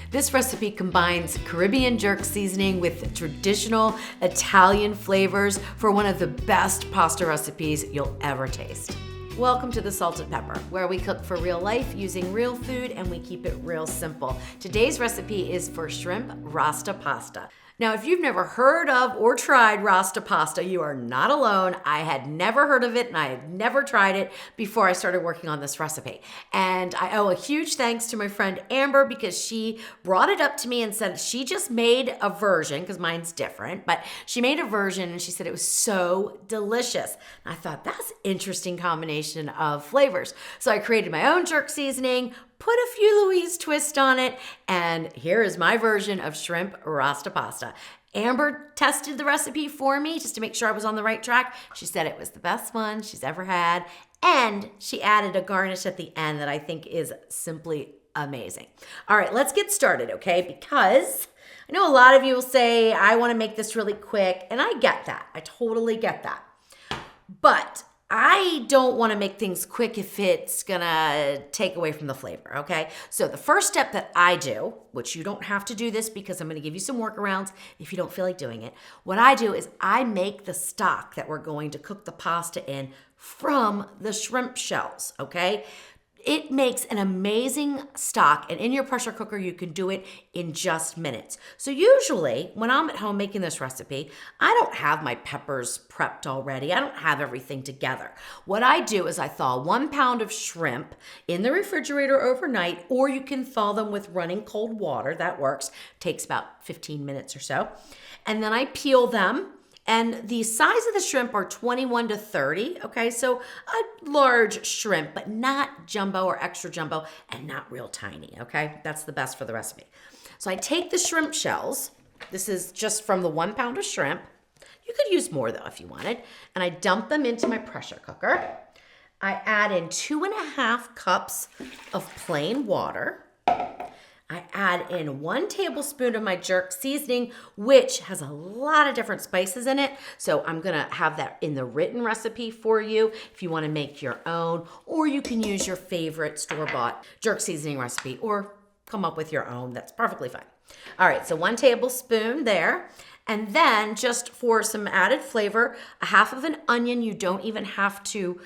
This recipe combines Caribbean jerk seasoning with traditional Italian flavors for one of the best pasta recipes you'll ever taste. Welcome to the Salted Pepper, where we cook for real life using real food and we keep it real simple. Today's recipe is for shrimp Rasta pasta. Now, if you've never heard of or tried Rasta pasta, you are not alone. I had never heard of it and I had never tried it before I started working on this recipe. And I owe a huge thanks to my friend Amber because she brought it up to me and said she just made a version, because mine's different, but she made a version and she said it was so delicious. And I thought that's an interesting combination of flavors. So I created my own jerk seasoning, put a few Louise twist on it, and here is my version of shrimp Rasta pasta. Amber tested the recipe for me just to make sure I was on the right track. She said it was the best one she's ever had, and she added a garnish at the end that I think is simply amazing. All right, let's get started, okay? Because I know a lot of you will say, I want to make this really quick, and I get that. I totally get that. But I don't want to make things quick if it's gonna take away from the flavor, okay? So the first step that I do, which you don't have to do this because I'm gonna give you some workarounds if you don't feel like doing it. What I do is I make the stock that we're going to cook the pasta in from the shrimp shells, okay? It makes an amazing stock, and in your pressure cooker, you can do it in just minutes. So usually, when I'm at home making this recipe, I don't have my peppers prepped already. I don't have everything together. What I do is I thaw 1 pound of shrimp in the refrigerator overnight, or you can thaw them with running cold water. That works. Takes about 15 minutes or so. And then I peel them. And the size of the shrimp are 21 to 30, okay? So a large shrimp, but not jumbo or extra jumbo, and not real tiny, okay? That's the best for the recipe. So I take the shrimp shells. This is just from the 1 pound of shrimp. You could use more though if you wanted. And I dump them into my pressure cooker. I add in 2.5 cups of plain water. I add in 1 tablespoon of my jerk seasoning, which has a lot of different spices in it. So I'm gonna have that in the written recipe for you if you wanna make your own, or you can use your favorite store-bought jerk seasoning recipe or come up with your own. That's perfectly fine. All right, so 1 tablespoon there. And then just for some added flavor, a half of an onion. You don't even have to,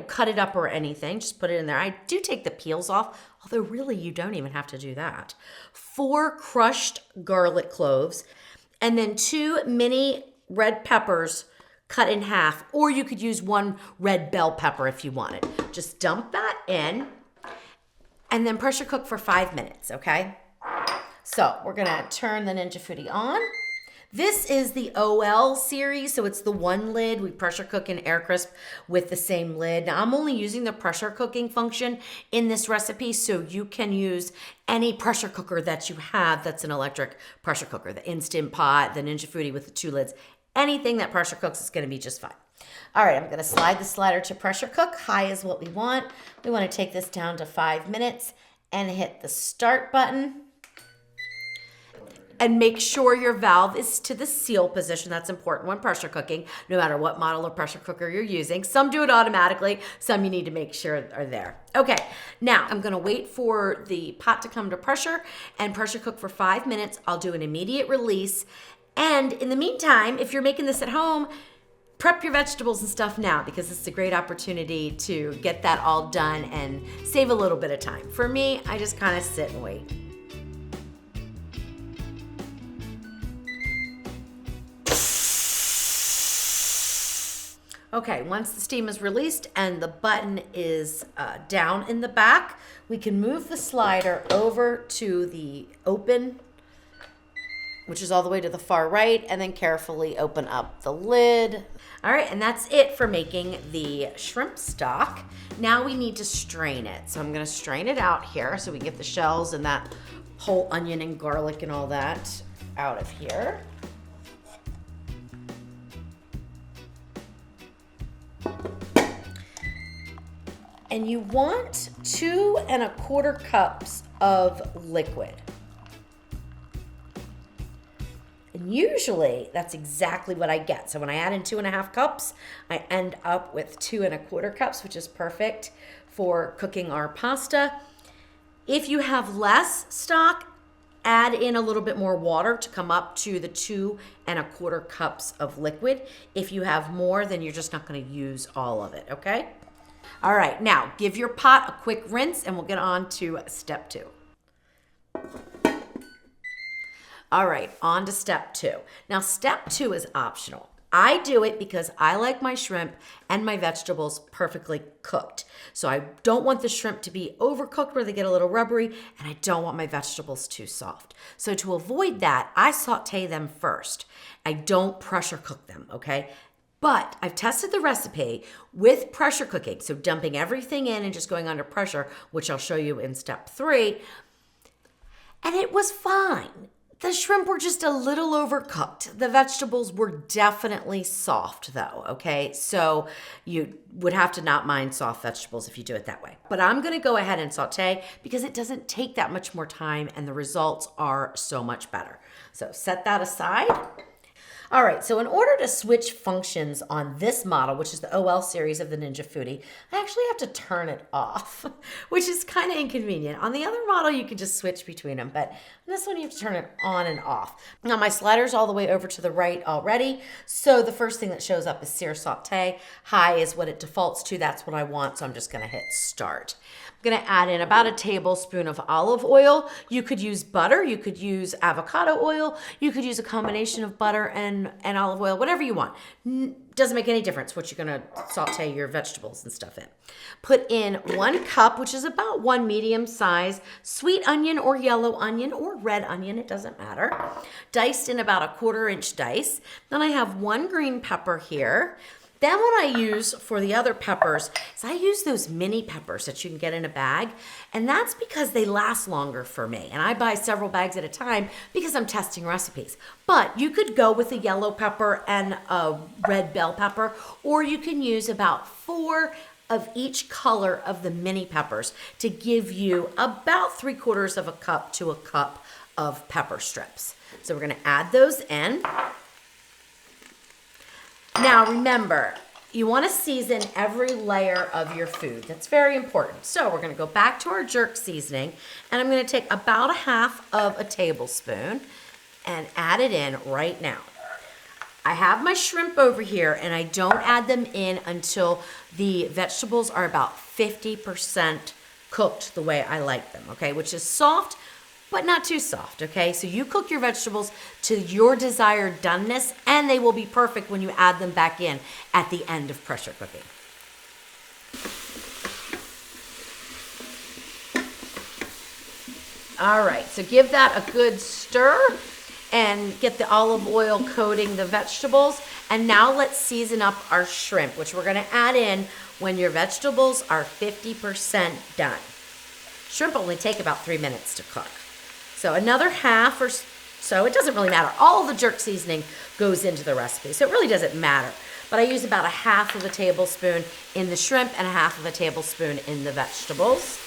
cut it up or anything. Just put it in there. I do take the peels off, although really you don't even have to do that. 4 crushed garlic cloves, and then 2 mini red peppers cut in half, or you could use 1 red bell pepper if you wanted. Just dump that in and then pressure cook for 5 minutes, okay? So we're gonna turn the Ninja Foodi on. This is the OL series, so it's the 1 lid. We pressure cook in air crisp with the same lid. Now, I'm only using the pressure cooking function in this recipe, so you can use any pressure cooker that you have that's an electric pressure cooker, the Instant Pot, the Ninja Foodi with the 2 lids. Anything that pressure cooks is gonna be just fine. All right, I'm gonna slide the slider to pressure cook. High is what we want. We wanna take this down to 5 minutes and hit the start button. And make sure your valve is to the seal position. That's important when pressure cooking, no matter what model of pressure cooker you're using. Some do it automatically, some you need to make sure are there. Okay, now I'm gonna wait for the pot to come to pressure and pressure cook for 5 minutes. I'll do an immediate release. And in the meantime, if you're making this at home, prep your vegetables and stuff now, because it's a great opportunity to get that all done and save a little bit of time. For me, I just kind of sit and wait. Okay, once the steam is released and the button is down in the back, we can move the slider over to the open, which is all the way to the far right, and then carefully open up the lid. All right, and that's it for making the shrimp stock. Now we need to strain it. So I'm gonna strain it out here so we get the shells and that whole onion and garlic and all that out of here. And you want 2¼ cups of liquid. And usually that's exactly what I get. So when I add in 2½ cups, I end up with 2¼ cups, which is perfect for cooking our pasta. If you have less stock, add in a little bit more water to come up to the 2¼ cups of liquid. If you have more, then you're just not going to use all of it, okay? All right, now give your pot a quick rinse and we'll get on to step 2. All right, on to step 2. Now, step 2 is optional. I do it because I like my shrimp and my vegetables perfectly cooked. So I don't want the shrimp to be overcooked where they get a little rubbery, and I don't want my vegetables too soft. So to avoid that, I saute them first. I don't pressure cook them, okay? But I've tested the recipe with pressure cooking, so dumping everything in and just going under pressure, which I'll show you in step 3, and it was fine. The shrimp were just a little overcooked. The vegetables were definitely soft though, okay? So you would have to not mind soft vegetables if you do it that way. But I'm gonna go ahead and saute because it doesn't take that much more time and the results are so much better. So set that aside. All right, so in order to switch functions on this model, which is the OL series of the Ninja Foodi, I actually have to turn it off, which is kind of inconvenient. On the other model, you can just switch between them, but on this one, you have to turn it on and off. Now, my slider's all the way over to the right already, so the first thing that shows up is Sear Saute. High is what it defaults to. That's what I want, so I'm just gonna hit start. I'm gonna add in about a tablespoon of olive oil. You could use butter, you could use avocado oil, you could use a combination of butter and olive oil, whatever you want. Doesn't make any difference what you're gonna saute your vegetables and stuff in. Put in 1 cup, which is about 1 medium size sweet onion or yellow onion or red onion, it doesn't matter. Diced in about a 1/4 inch dice. Then I have 1 green pepper here. Then what I use for the other peppers is I use those mini peppers that you can get in a bag, and that's because they last longer for me. And I buy several bags at a time because I'm testing recipes. But you could go with a yellow pepper and a red bell pepper, or you can use about 4 of each color of the mini peppers to give you about 3/4 cup to a cup of pepper strips. So we're gonna add those in. Now remember, you want to season every layer of your food. That's very important. So we're going to go back to our jerk seasoning, and I'm going to take about 1/2 tablespoon and add it in right now. I have my shrimp over here, and I don't add them in until the vegetables are about 50% cooked the way I like them, okay? Which is soft, but not too soft, okay? So you cook your vegetables to your desired doneness, and they will be perfect when you add them back in at the end of pressure cooking. All right, so give that a good stir and get the olive oil coating the vegetables. And now let's season up our shrimp, which we're gonna add in when your vegetables are 50% done. Shrimp only take about 3 minutes to cook. So another 1/2 or so, it doesn't really matter. All the jerk seasoning goes into the recipe, so it really doesn't matter. But I use about 1/2 tablespoon in the shrimp and 1/2 tablespoon in the vegetables.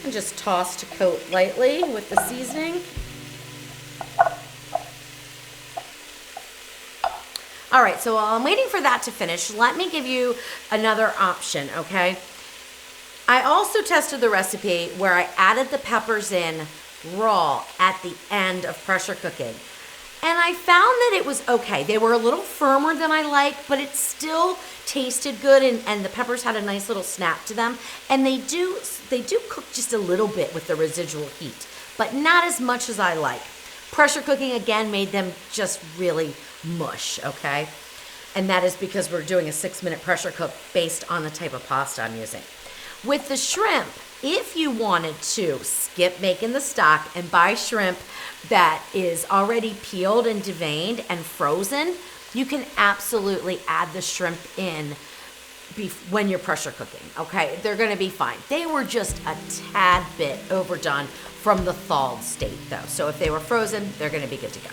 And just toss to coat lightly with the seasoning. All right, so while I'm waiting for that to finish, let me give you another option, okay? I also tested the recipe where I added the peppers in raw at the end of pressure cooking. And I found that it was okay. They were a little firmer than I like, but it still tasted good, and the peppers had a nice little snap to them. And they do cook just a little bit with the residual heat, but not as much as I like. Pressure cooking, again, made them just really mush, okay? And that is because we're doing a 6-minute pressure cook based on the type of pasta I'm using. With the shrimp, if you wanted to skip making the stock and buy shrimp that is already peeled and deveined and frozen, you can absolutely add the shrimp in when you're pressure cooking, okay? They're gonna be fine. They were just a tad bit overdone from the thawed state though. So if they were frozen, they're gonna be good to go.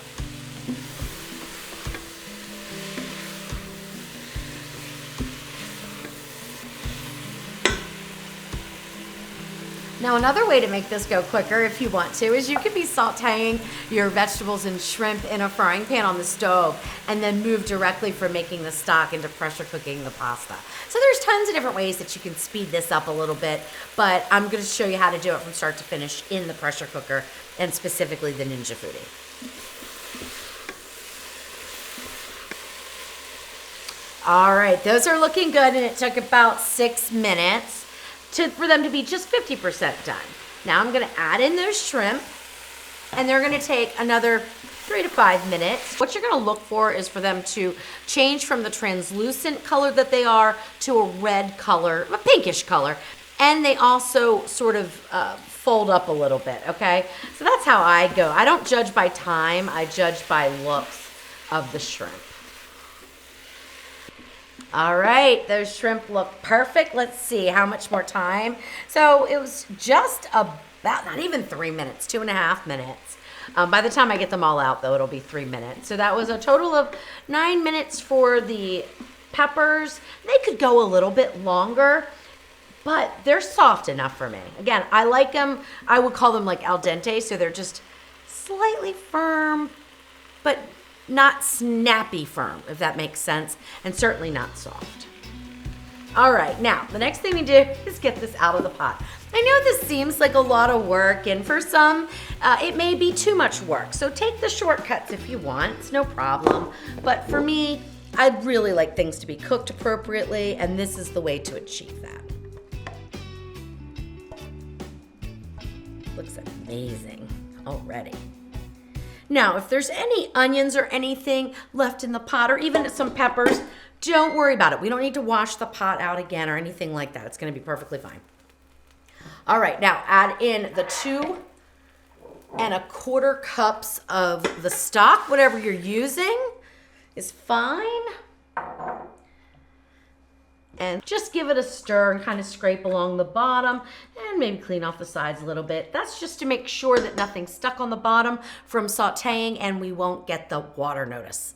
Now, another way to make this go quicker if you want to is you could be sauteing your vegetables and shrimp in a frying pan on the stove and then move directly from making the stock into pressure cooking the pasta. So there's tons of different ways that you can speed this up a little bit, but I'm going to show you how to do it from start to finish in the pressure cooker and specifically the Ninja Foodi. All right, those are looking good, and it took about 6 minutes for them to be just 50% done. Now I'm gonna add in those shrimp, and they're gonna take another 3 to 5 minutes. What you're gonna look for is for them to change from the translucent color that they are to a red color, a pinkish color, and they also sort of fold up a little bit, okay? So that's how I go. I don't judge by time, I judge by looks of the shrimp. All right, those shrimp look perfect. Let's see how much more time. So it was just about, not even 3 minutes, 2.5 minutes. By the time I get them all out, though, it'll be 3 minutes. So that was a total of 9 minutes for the peppers. They could go a little bit longer, but they're soft enough for me. Again, I like them. I would call them like al dente, so they're just slightly firm, but not snappy firm, if that makes sense, and certainly not soft. All right, now the next thing we do is get this out of the pot. I know this seems like a lot of work, and for some, it may be too much work. So take the shortcuts if you want, it's no problem. But for me, I'd really like things to be cooked appropriately, and this is the way to achieve that. Looks amazing already. Now, if there's any onions or anything left in the pot, or even some peppers, don't worry about it. We don't need to wash the pot out again or anything like that. It's gonna be perfectly fine. All right, now add in the 2 1/4 cups of the stock. Whatever you're using is fine. And just give it a stir and kind of scrape along the bottom and maybe clean off the sides a little bit. That's just to make sure that nothing's stuck on the bottom from sauteing and we won't get the water notice.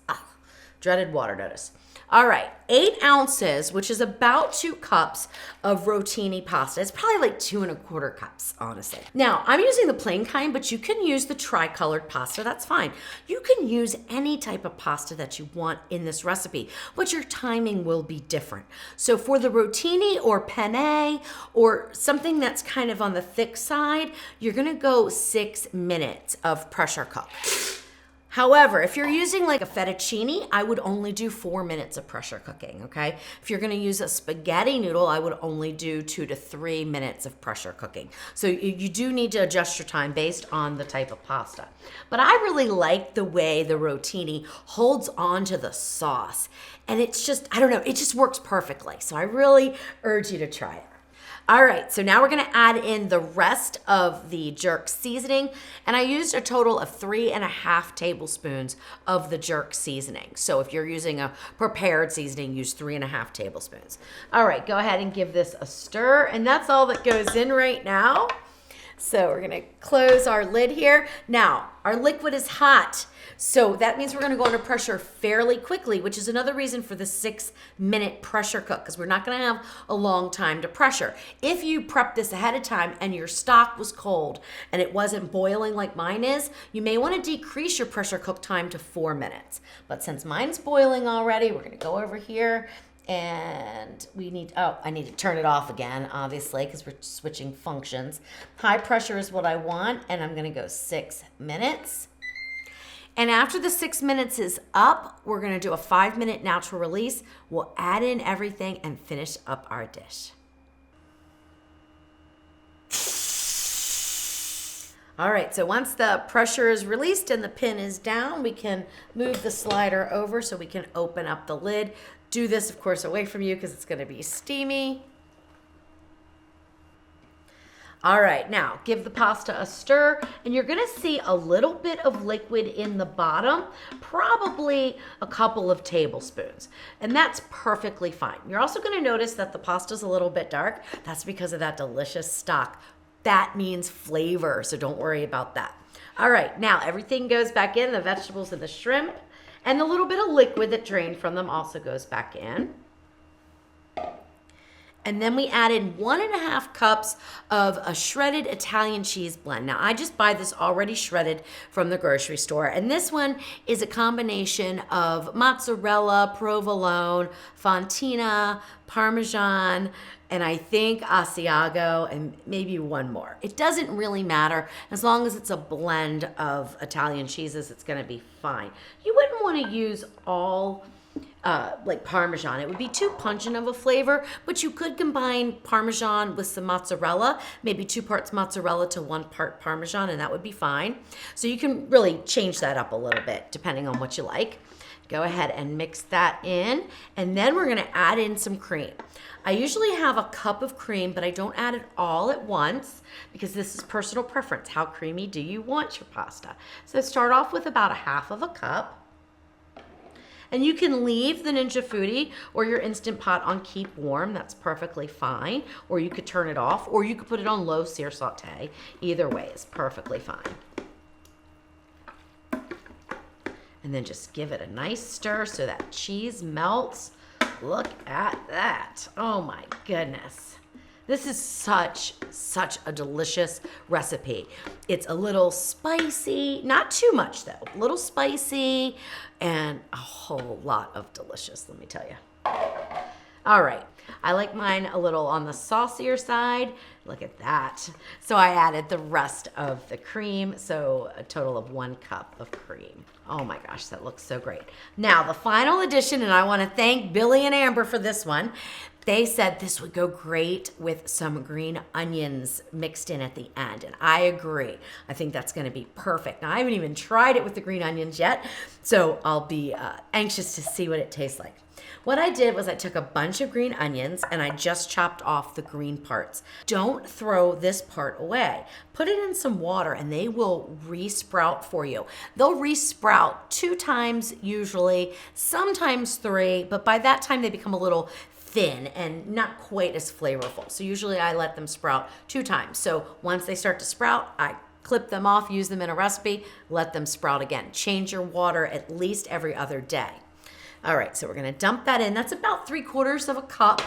Dreaded water notice. All right, 8 ounces, which is about 2 cups of rotini pasta. It's probably like 2 1/4 cups, honestly. Now, I'm using the plain kind, but you can use the tri-colored pasta, that's fine. You can use any type of pasta that you want in this recipe, but your timing will be different. So for the rotini or penne or something that's kind of on the thick side, you're gonna go 6 minutes of pressure cook. However, if you're using like a fettuccine, I would only do 4 minutes of pressure cooking, okay? If you're gonna use a spaghetti noodle, I would only do 2 to 3 minutes of pressure cooking. So you do need to adjust your time based on the type of pasta. But I really like the way the rotini holds on to the sauce. And it's just, I don't know, it just works perfectly. So I really urge you to try it. All right, so now we're gonna add in the rest of the jerk seasoning, and I used a total of 3.5 tablespoons of the jerk seasoning. So if you're using a prepared seasoning, use 3.5 tablespoons. All right, go ahead and give this a stir, and that's all that goes in right now. So we're gonna close our lid here. Now, our liquid is hot. So that means we're gonna go under pressure fairly quickly, which is another reason for the 6-minute pressure cook, because we're not gonna have a long time to pressure. If you prep this ahead of time and your stock was cold and it wasn't boiling like mine is, you may wanna decrease your pressure cook time to 4 minutes. But since mine's boiling already, we're gonna go over here and I need to turn it off again, obviously, because we're switching functions. High pressure is what I want, and I'm gonna go 6 minutes. And after the 6 minutes is up, we're gonna do a 5-minute natural release. We'll add in everything and finish up our dish. All right, so once the pressure is released and the pin is down, we can move the slider over so we can open up the lid. Do this, of course, away from you because it's gonna be steamy. All right, now give the pasta a stir, and you're gonna see a little bit of liquid in the bottom, probably a couple of tablespoons, and that's perfectly fine. You're also gonna notice that the pasta's a little bit dark. That's because of that delicious stock. That means flavor, so don't worry about that. All right, now everything goes back in, the vegetables and the shrimp, and the little bit of liquid that drained from them also goes back in. And then we added 1.5 cups of a shredded Italian cheese blend. Now, I just buy this already shredded from the grocery store. And this one is a combination of mozzarella, provolone, fontina, Parmesan, and I think Asiago, and maybe one more. It doesn't really matter. As long as it's a blend of Italian cheeses, it's gonna be fine. You wouldn't wanna use all like Parmesan. It would be too pungent of a flavor, but you could combine Parmesan with some mozzarella, maybe 2 parts mozzarella to 1 part Parmesan, and that would be fine. So you can really change that up a little bit depending on what you like. Go ahead and mix that in, and then we're gonna add in some cream. I usually have a cup of cream, but I don't add it all at once because this is personal preference. How creamy do you want your pasta? So start off with about 1/2 cup. And you can leave the Ninja Foodi or your Instant Pot on keep warm. That's perfectly fine. Or you could turn it off, or you could put it on low Sear Saute. Either way is perfectly fine. And then just give it a nice stir so that cheese melts. Look at that. Oh my goodness. This is such a delicious recipe. It's a little spicy, not too much though, a little spicy and a whole lot of delicious, let me tell you. All right, I like mine a little on the saucier side. Look at that. So I added the rest of the cream, so a total of 1 cup of cream. Oh my gosh, that looks so great. Now the final addition, and I wanna thank Billy and Amber for this one. They said this would go great with some green onions mixed in at the end, and I agree. I think that's gonna be perfect. Now, I haven't even tried it with the green onions yet, so I'll be anxious to see what it tastes like. What I did was I took a bunch of green onions and I just chopped off the green parts. Don't throw this part away. Put it in some water and they will re-sprout for you. They'll re-sprout 2 times usually, sometimes 3, but by that time they become a little thin and not quite as flavorful. So usually I let them sprout 2 times. So once they start to sprout, I clip them off, use them in a recipe, let them sprout again. Change your water at least every other day. All right, so we're gonna dump that in. That's about 3/4 cup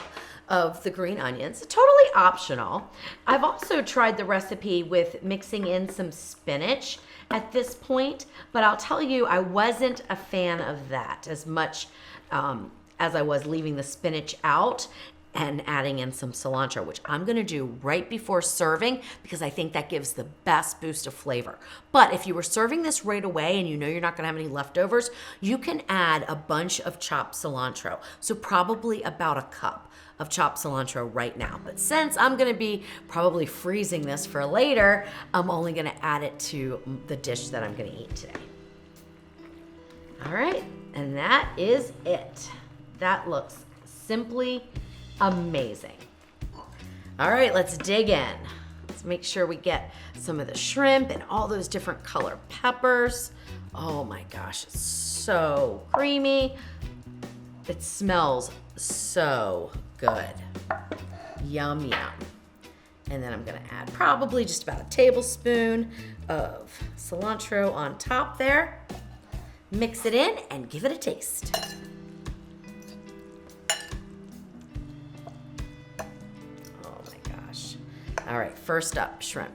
of the green onions, totally optional. I've also tried the recipe with mixing in some spinach at this point, but I'll tell you, I wasn't a fan of that as much as I was leaving the spinach out and adding in some cilantro, which I'm gonna do right before serving because I think that gives the best boost of flavor. But if you were serving this right away and you know you're not gonna have any leftovers, you can add a bunch of chopped cilantro. So probably about 1 cup of chopped cilantro right now. But since I'm gonna be probably freezing this for later, I'm only gonna add it to the dish that I'm gonna eat today. All right, and that is it. That looks simply amazing. All right, let's dig in. Let's make sure we get some of the shrimp and all those different color peppers. Oh my gosh, it's so creamy. It smells so good. Yum, yum. And then I'm gonna add probably just about a tablespoon of cilantro on top there. Mix it in and give it a taste. All right, first up, shrimp.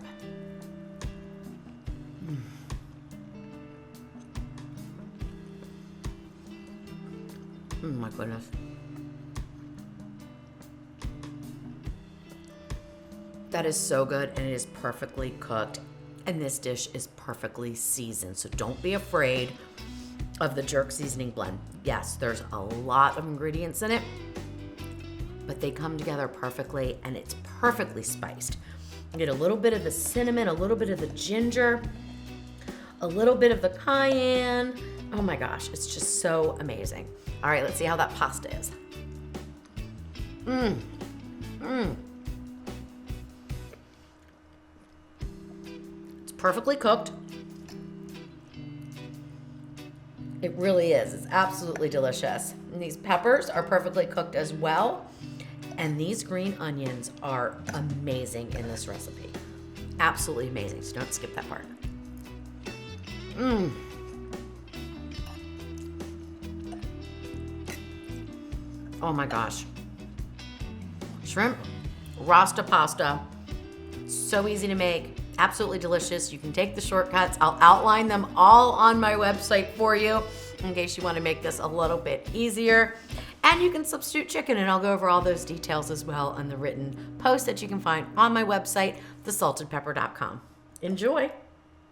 Oh my goodness. That is so good and it is perfectly cooked. And this dish is perfectly seasoned. So don't be afraid of the jerk seasoning blend. Yes, there's a lot of ingredients in it, but they come together perfectly and it's perfectly spiced. You get a little bit of the cinnamon, a little bit of the ginger, a little bit of the cayenne. Oh my gosh, it's just so amazing. All right, let's see how that pasta is. It's perfectly cooked. It really is, it's absolutely delicious. And these peppers are perfectly cooked as well. And these green onions are amazing in this recipe. Absolutely amazing, so don't skip that part. Oh my gosh. shrimp Rasta pasta. So easy to make, absolutely delicious. You can take the shortcuts. I'll outline them all on my website for you in case you want to make this a little bit easier. And you can substitute chicken, and I'll go over all those details as well in the written post that you can find on my website, thesaltedpepper.com. Enjoy.